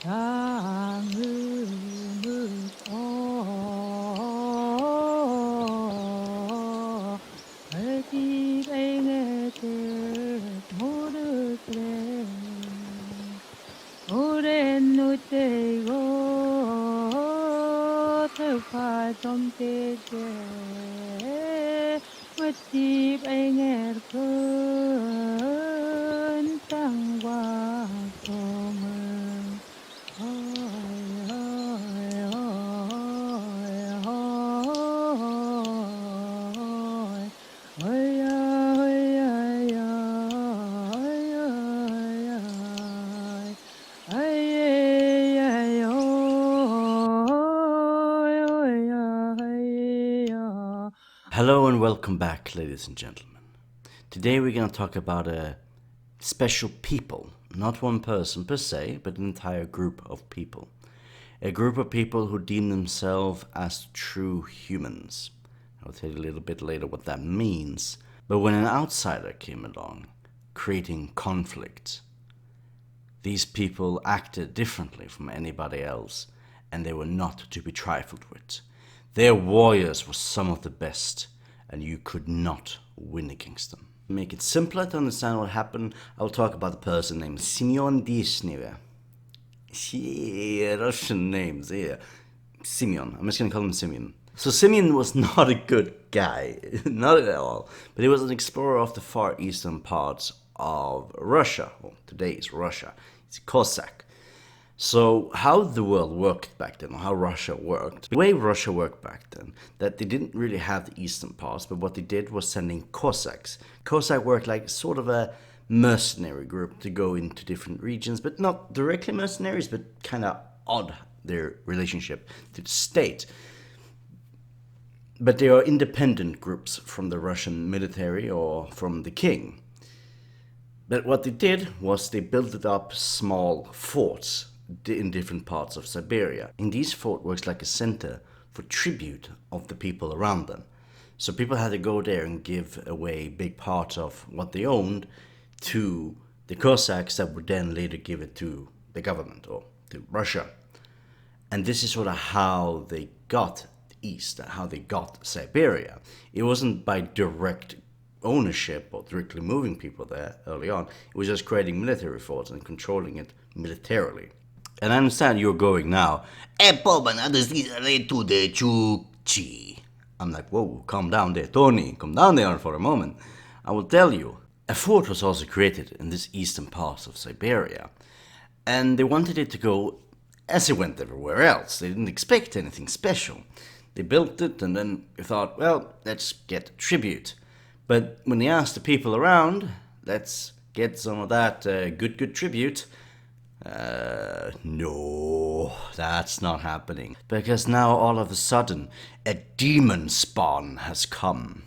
장음을 얼기뱅의 뜻 모르시래 오랜 누떼고 thực 좀 되게 멋지뱅의 큰 땅과 소문 Hello and welcome back, ladies and gentlemen. Today we're going to talk about a special people, not one person per se, but an entire group of people. A group of people who deem themselves as true humans. I'll tell you a little bit later what that means. But when an outsider came along, creating conflict, these people acted differently from anybody else, and they were not to be trifled with. Their warriors were some of the best, and you could not win against them. To make it simpler to understand what happened, I'll talk about a person named Semyon Dezhnev. Yeah, Russian names, yeah. Semyon. I'm just gonna call him Semyon. So Semyon was not a good guy, not at all. But he was an explorer of the far eastern parts of Russia, well, today's Russia. He's a Cossack. So how the world worked back then, or how Russia worked, the way Russia worked back then, that they didn't really have the eastern parts, but what they did was sending Cossacks. Cossack worked like sort of a mercenary group to go into different regions, but not directly mercenaries, but kind of odd their relationship to the state. But they are independent groups from the Russian military or from the king. But what they did was they built up small forts in different parts of Siberia. And these forts works like a center for tribute of the people around them. So people had to go there and give away big parts of what they owned to the Cossacks that would then later give it to the government or to Russia. And this is sort of how they got east, how they got Siberia. It wasn't by direct ownership or directly moving people there early on. It was just creating military forts and controlling it militarily. And I understand you're going now, Pomen, this is to the Chukchi. I'm like, whoa, calm down there, Tony, calm down there for a moment. I will tell you, a fort was also created in this eastern part of Siberia. And they wanted it to go as it went everywhere else. They didn't expect anything special. They built it and then they thought, well, let's get tribute. But when they asked the people around, let's get some of that good tribute, no, that's not happening. Because now all of a sudden, a demon spawn has come.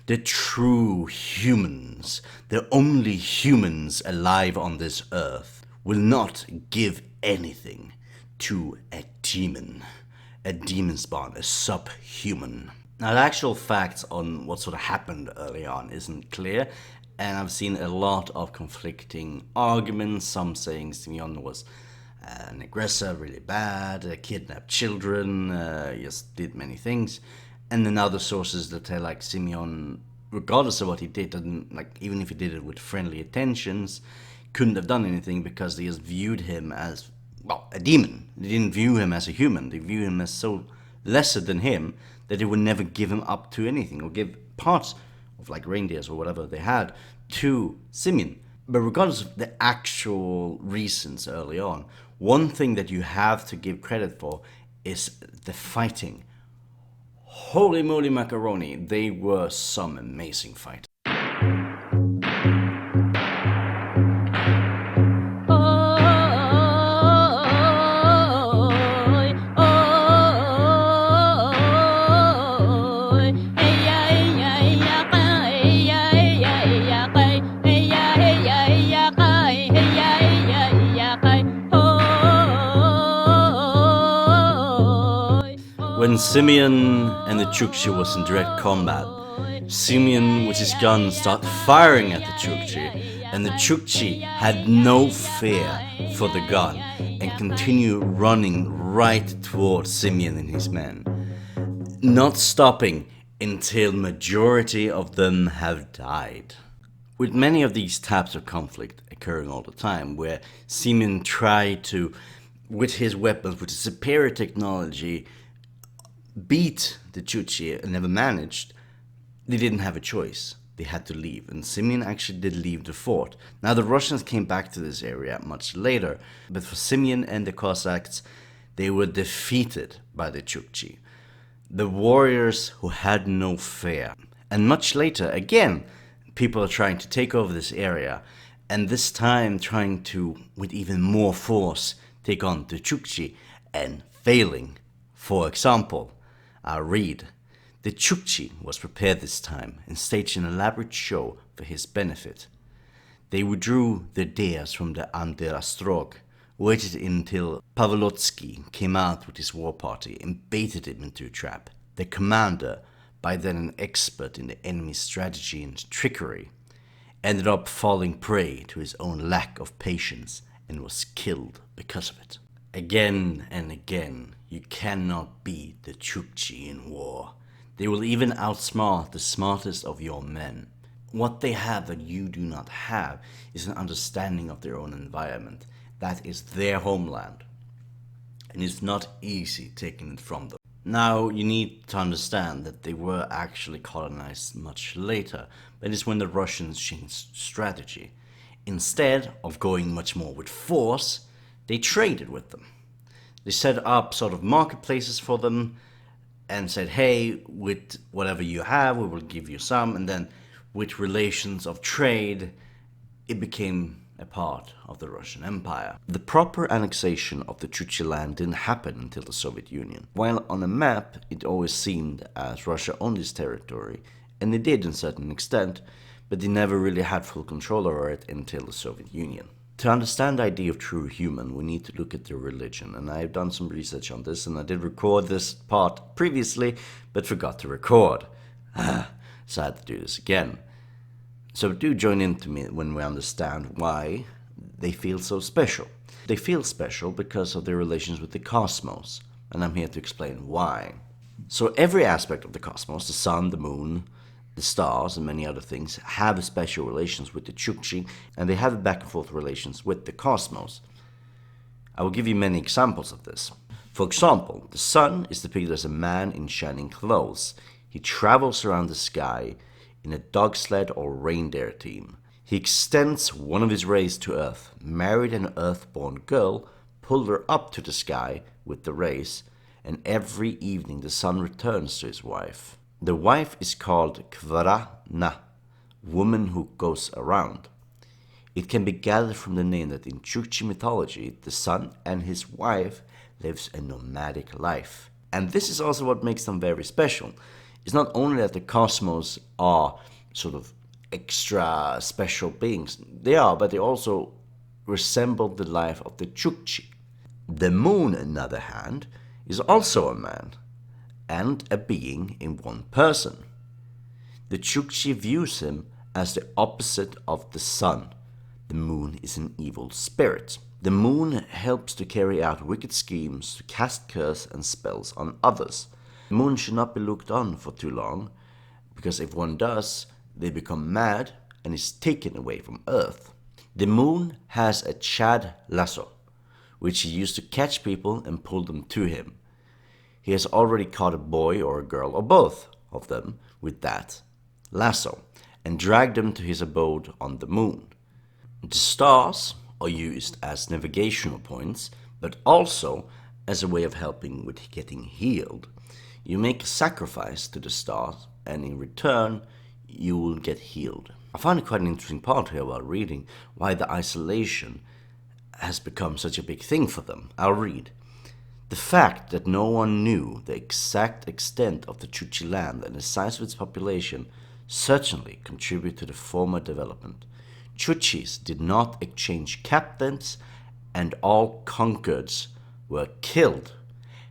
The true humans, the only humans alive on this earth, will not give anything to a demon spawn, a subhuman. Now, the actual facts on what sort of happened early on isn't clear, and I've seen a lot of conflicting arguments, some saying Semyon was an aggressor, really bad, kidnapped children, just did many things, and then other sources that tell like Semyon, regardless of what he did, didn't, like, even if he did it with friendly intentions, couldn't have done anything because they just viewed him as, well, a demon. They didn't view him as a human. They viewed him as so lesser than him that they would never give him up to anything or give parts of like reindeers or whatever they had to Semyon. But regardless of the actual reasons early on, one thing that you have to give credit for is the fighting. Holy moly macaroni, they were some amazing fighters. When Semyon and the Chukchi was in direct combat, Semyon with his gun started firing at the Chukchi, and the Chukchi had no fear for the gun and continue running right towards Semyon and his men, not stopping until majority of them have died. With many of these types of conflict occurring all the time, where Semyon tried to, with his weapons, with his superior technology, beat the Chukchi and never managed, they didn't have a choice. They had to leave, and Semyon actually did leave the fort. Now the Russians came back to this area much later, but for Semyon and the Cossacks, they were defeated by the Chukchi, the warriors who had no fear. And much later, again, people are trying to take over this area, and this time trying to, with even more force, take on the Chukchi, and failing. For example, I'll read. The Chukchi was prepared this time and staged an elaborate show for his benefit. They withdrew their dares from the Anderastrog, waited until Pavlotsky came out with his war party and baited him into a trap. The commander, by then an expert in the enemy's strategy and trickery, ended up falling prey to his own lack of patience and was killed because of it. Again and again, you cannot beat the Chukchi in war. They will even outsmart the smartest of your men. What they have that you do not have is an understanding of their own environment. That is their homeland. And it's not easy taking it from them. Now, you need to understand that they were actually colonized much later, but it's when the Russians changed strategy. Instead of going much more with force, they traded with them. They set up sort of marketplaces for them, and said, hey, with whatever you have, we will give you some. And then with relations of trade, it became a part of the Russian Empire. The proper annexation of the Chukchi land didn't happen until the Soviet Union. While on a map, it always seemed as Russia owned this territory, and it did to a certain extent, but they never really had full control over it until the Soviet Union. To understand the idea of true human, we need to look at their religion, and I've done some research on this, and I did record this part previously, but forgot to record. So I had to do this again. So do join in to me when we understand why they feel so special. They feel special because of their relations with the cosmos, and I'm here to explain why. So every aspect of the cosmos, the sun, the moon, the stars and many other things, have special relations with the Chukchi, and they have back and forth relations with the cosmos. I will give you many examples of this. For example, the sun is depicted as a man in shining clothes. He travels around the sky in a dog sled or reindeer team. He extends one of his rays to Earth, married an Earth-born girl, pulled her up to the sky with the rays, and every evening the sun returns to his wife. The wife is called Kvarana, woman who goes around. It can be gathered from the name that in Chukchi mythology, the sun and his wife lives a nomadic life. And this is also what makes them very special. It's not only that the cosmos are sort of extra special beings. They are, but they also resemble the life of the Chukchi. The moon, on the other hand, is also a man and a being in one person. The Chukchi views him as the opposite of the sun. The moon is an evil spirit. The moon helps to carry out wicked schemes, to cast curse and spells on others. The moon should not be looked on for too long, because if one does, they become mad and is taken away from Earth. The moon has a Chad lasso, which he used to catch people and pull them to him. He has already caught a boy or a girl, or both of them, with that lasso, and dragged them to his abode on the moon. The stars are used as navigational points, but also as a way of helping with getting healed. You make a sacrifice to the stars, and in return, you will get healed. I find it quite an interesting part here while reading why the isolation has become such a big thing for them. I'll read. The fact that no one knew the exact extent of the Chukchi land and the size of its population certainly contributed to the former development. Chukchis did not exchange captains, and all conquereds were killed.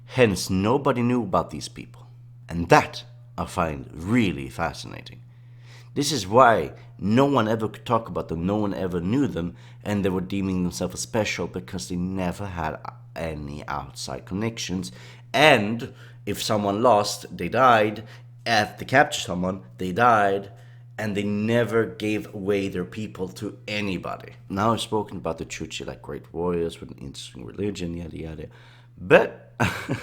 Hence, nobody knew about these people. And that I find really fascinating. This is why no one ever could talk about them, no one ever knew them, and they were deeming themselves special because they never had any outside connections. And if someone lost, they died. If they captured someone, they died. And they never gave away their people to anybody. Now I've spoken about the Chukchi like great warriors with an interesting religion, yada yada. But the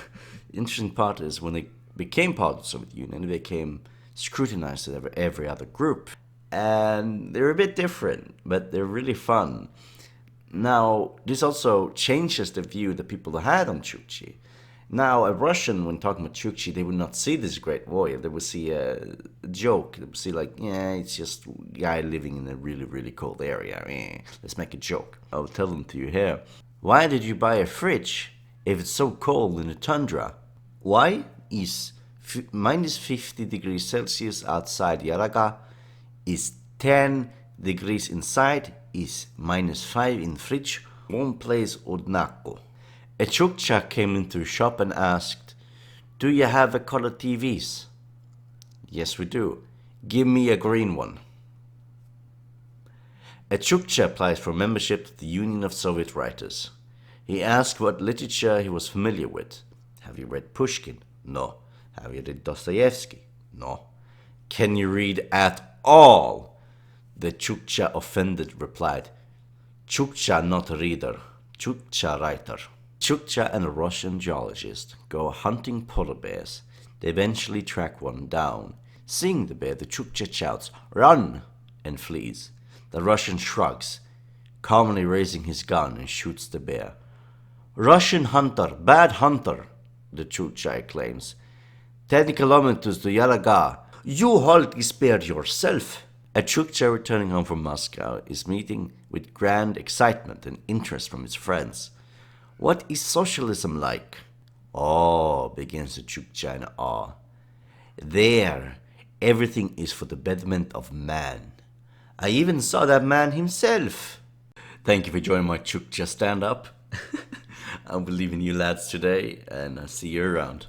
interesting part is when they became part of the Soviet Union, they became scrutinized as every other group. And they're a bit different, but they're really fun. Now, this also changes the view that people had on Chukchi. Now, a Russian, when talking about Chukchi, they would not see this great warrior. They would see a joke. They would see like, yeah, it's just a guy living in a really, really cold area. Let's make a joke. I'll tell them to you here. Why did you buy a fridge if it's so cold in the tundra? Why is minus 50 degrees Celsius outside Yaraga, is 10 degrees inside, is minus 5 in fridge, one place odnako. A Chukcha came into a shop and asked, "Do you have a color TVs?" "Yes, we do. Give me a green one." A Chukcha applied for membership to the Union of Soviet Writers. He asked what literature he was familiar with. "Have you read Pushkin?" "No." "Have you read Dostoevsky?" "No." "Can you read at all?" The Chukcha, offended, replied, "Chukcha not a reader, Chukcha writer." Chukcha and a Russian geologist go hunting polar bears. They eventually track one down. Seeing the bear, the Chukcha shouts, "Run!" and flees. The Russian shrugs, calmly raising his gun, and shoots the bear. "Russian hunter, bad hunter," the Chukcha exclaims. 10 kilometers to Yalaga. You hold this bear yourself." A Chukcha returning home from Moscow is meeting with grand excitement and interest from his friends. "What is socialism like?" "Oh," begins the Chukcha in awe. "There, everything is for the betterment of man. I even saw that man himself." Thank you for joining my Chukcha stand-up. I'll be leaving you lads today, and I'll see you around.